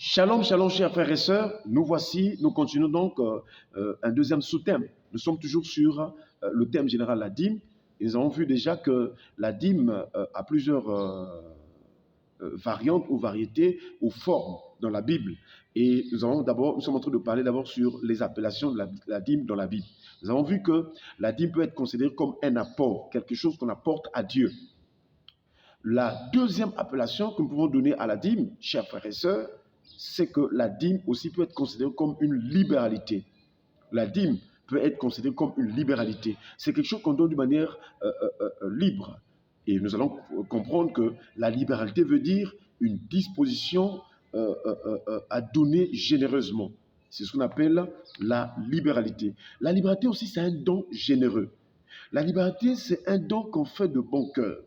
Shalom, shalom, chers frères et sœurs. Nous continuons donc un deuxième sous-thème. Nous sommes toujours sur le thème général, la dîme. Et nous avons vu déjà que la dîme a plusieurs variantes ou variétés ou formes dans la Bible. Et nous sommes en train de parler d'abord sur les appellations de la dîme dans la Bible. Nous avons vu que la dîme peut être considérée comme un apport, quelque chose qu'on apporte à Dieu. La deuxième appellation que nous pouvons donner à la dîme, chers frères et sœurs, c'est que la dîme aussi peut être considérée comme une libéralité. La dîme peut être considérée comme une libéralité. C'est quelque chose qu'on donne de manière libre. Et nous allons comprendre que la libéralité veut dire une disposition à donner généreusement. C'est ce qu'on appelle la libéralité. La libéralité aussi, c'est un don généreux. La libéralité, c'est un don qu'on fait de bon cœur.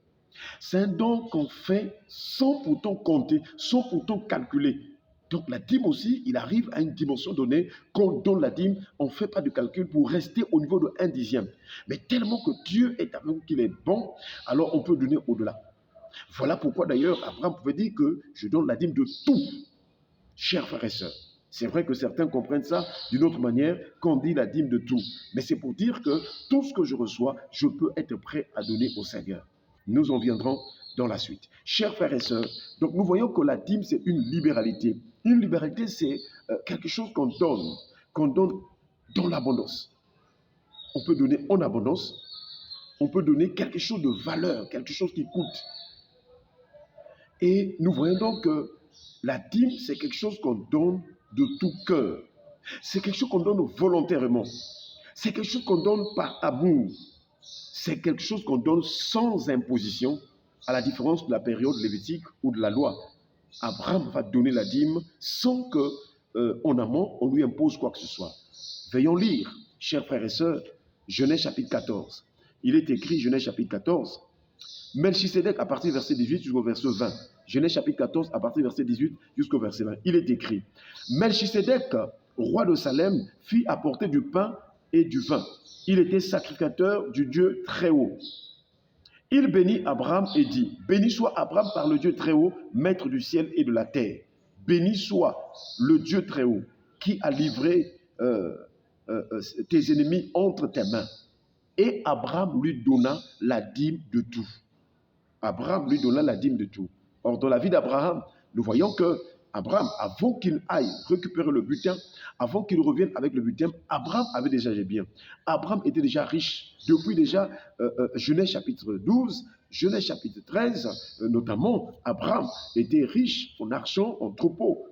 C'est un don qu'on fait sans pourtant compter, sans pourtant calculer. Donc la dîme aussi, il arrive à une dimension donnée, qu'on donne la dîme, on ne fait pas de calcul pour rester au niveau de 1/10. Mais tellement que Dieu est avec nous, qu'il est bon, alors on peut donner au-delà. Voilà pourquoi d'ailleurs Abraham pouvait dire que je donne la dîme de tout, chers frères et sœurs. C'est vrai que certains comprennent ça d'une autre manière, qu'on dit la dîme de tout. Mais c'est pour dire que tout ce que je reçois, je peux être prêt à donner au Seigneur. Nous en viendrons dans la suite. Chers frères et sœurs, donc nous voyons que la dîme, c'est une libéralité. Une libéralité, c'est quelque chose qu'on donne dans l'abondance. On peut donner en abondance, on peut donner quelque chose de valeur, quelque chose qui coûte. Et nous voyons donc que la dîme, c'est quelque chose qu'on donne de tout cœur. C'est quelque chose qu'on donne volontairement. C'est quelque chose qu'on donne par amour. C'est quelque chose qu'on donne sans imposition, à la différence de la période lévitique ou de la loi. Abraham va donner la dîme sans qu'en amont, on lui impose quoi que ce soit. Veillons lire, chers frères et sœurs, Genèse chapitre 14. Il est écrit, Genèse chapitre 14, Melchisédek à partir du verset 18 jusqu'au verset 20. Genèse chapitre 14 à partir du verset 18 jusqu'au verset 20. Il est écrit, Melchisédek, roi de Salem, fit apporter du pain et du vin. Il était sacrificateur du Dieu très haut. Il bénit Abraham et dit, béni soit Abraham par le Dieu très haut, maître du ciel et de la terre. Béni soit le Dieu très haut, qui a livré tes ennemis entre tes mains. Et Abraham lui donna la dîme de tout. Abraham lui donna la dîme de tout. Or, dans la vie d'Abraham, nous voyons que Abraham, avant qu'il aille récupérer le butin, avant qu'il revienne avec le butin, Abraham avait déjà les biens. Abraham était déjà riche. Depuis déjà Genèse chapitre 12, Genèse chapitre 13, notamment, Abraham était riche en argent, en troupeaux.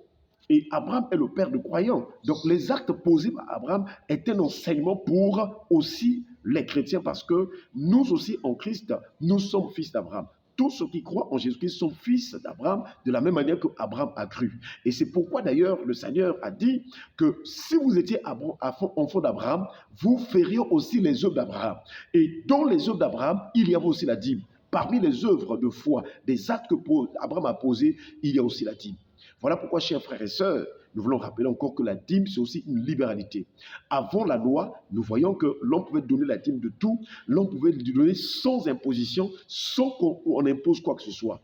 Et Abraham est le père de croyants. Donc les actes posés par Abraham étaient un enseignement pour aussi les chrétiens, parce que nous aussi en Christ, nous sommes fils d'Abraham. Tous ceux qui croient en Jésus-Christ sont fils d'Abraham de la même manière qu'Abraham a cru. Et c'est pourquoi d'ailleurs le Seigneur a dit que si vous étiez enfant d'Abraham, vous feriez aussi les œuvres d'Abraham. Et dans les œuvres d'Abraham, il y avait aussi la dîme. Parmi les œuvres de foi, des actes que Abraham a posés, il y a aussi la dîme. Voilà pourquoi, chers frères et sœurs, nous voulons rappeler encore que la dîme, c'est aussi une libéralité. Avant la loi, nous voyons que l'on pouvait donner la dîme de tout, l'on pouvait lui donner sans imposition, sans qu'on impose quoi que ce soit.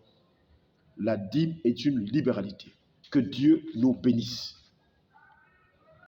La dîme est une libéralité. Que Dieu nous bénisse.